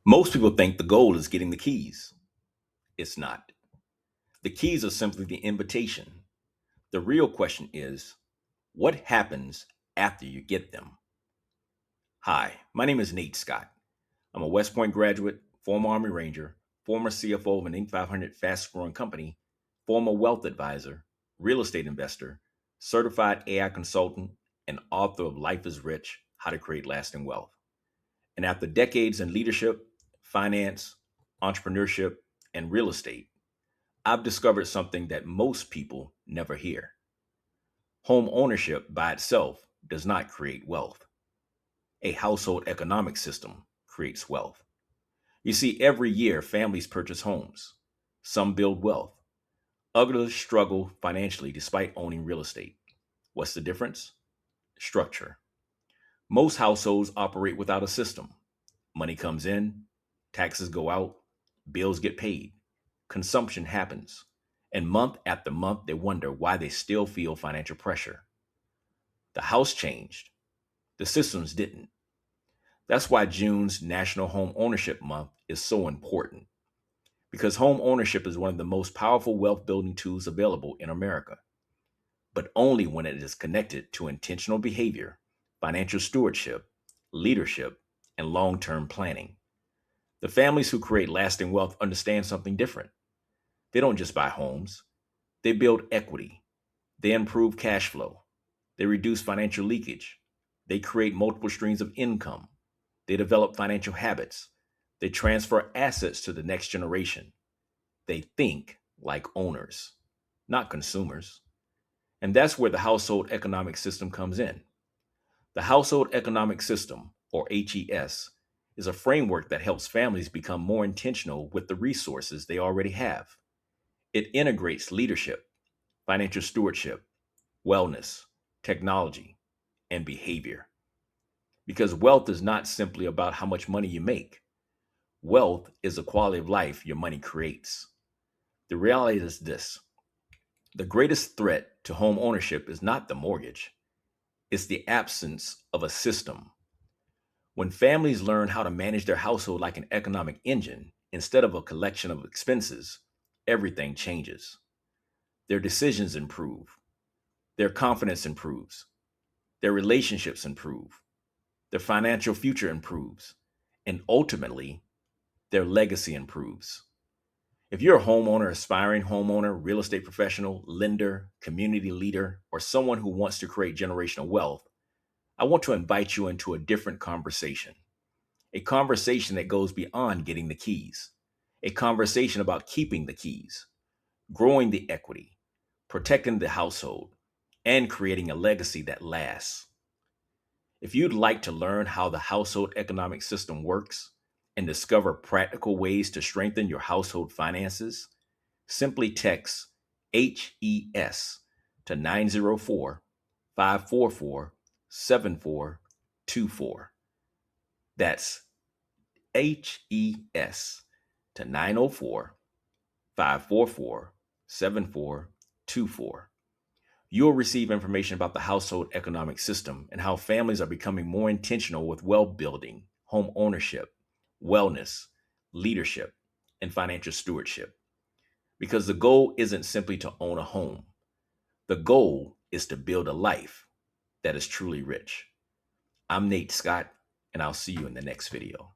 Most people think the goal is getting the keys. It's not. The keys are simply the invitation. The real question is, what happens after you get them? Hi, my name is Nate Scott. I'm a West Point graduate, former Army Ranger, former CFO of an Inc. 500 fast growing company, former wealth advisor, real estate investor, certified AI consultant, and author of Life is Rich: How to Create Lasting Wealth. And after decades in leadership, finance, entrepreneurship, and real estate, I've discovered something that most people never hear. Home ownership by itself does not create wealth. A household economic system creates wealth. You see, every year families purchase homes. Some build wealth. Others struggle financially despite owning real estate. What's the difference? Structure. Most households operate without a system. Money comes in, taxes go out, bills get paid, consumption happens. And month after month, they wonder why they still feel financial pressure. The house changed, the systems didn't. That's why June's National Home Ownership Month is so important, because home ownership is one of the most powerful wealth building tools available in America, but only when it is connected to intentional behavior, financial stewardship, leadership, and long term planning. The families who create lasting wealth understand something different. They don't just buy homes, they build equity, they improve cash flow, they reduce financial leakage, they create multiple streams of income, they develop financial habits, they transfer assets to the next generation. They think like owners, not consumers. And that's where the household economic system comes in. The household economic system, or HES, is a framework that helps families become more intentional with the resources they already have. It integrates leadership, financial stewardship, wellness, technology, and behavior. Because wealth is not simply about how much money you make. Wealth is the quality of life your money creates. The reality is this: the greatest threat to home ownership is not the mortgage, it's the absence of a system. When families learn how to manage their household like an economic engine instead of a collection of expenses, everything changes. Their decisions improve, their confidence improves, their relationships improve, their financial future improves, and ultimately, their legacy improves. If you're a homeowner, aspiring homeowner, real estate professional, lender, community leader, or someone who wants to create generational wealth, I want to invite you into a different conversation. A conversation that goes beyond getting the keys. A conversation about keeping the keys, growing the equity, protecting the household, and creating a legacy that lasts. If you'd like to learn how the household economic system works and discover practical ways to strengthen your household finances, simply text HES to 904 544 7424. That's HES to 904 544 7424. You'll receive information about the household economic system and how families are becoming more intentional with wealth building, home ownership, wellness, leadership, and financial stewardship. Because the goal isn't simply to own a home, the goal is to build a life that is truly rich. I'm Nate Scott, and I'll see you in the next video.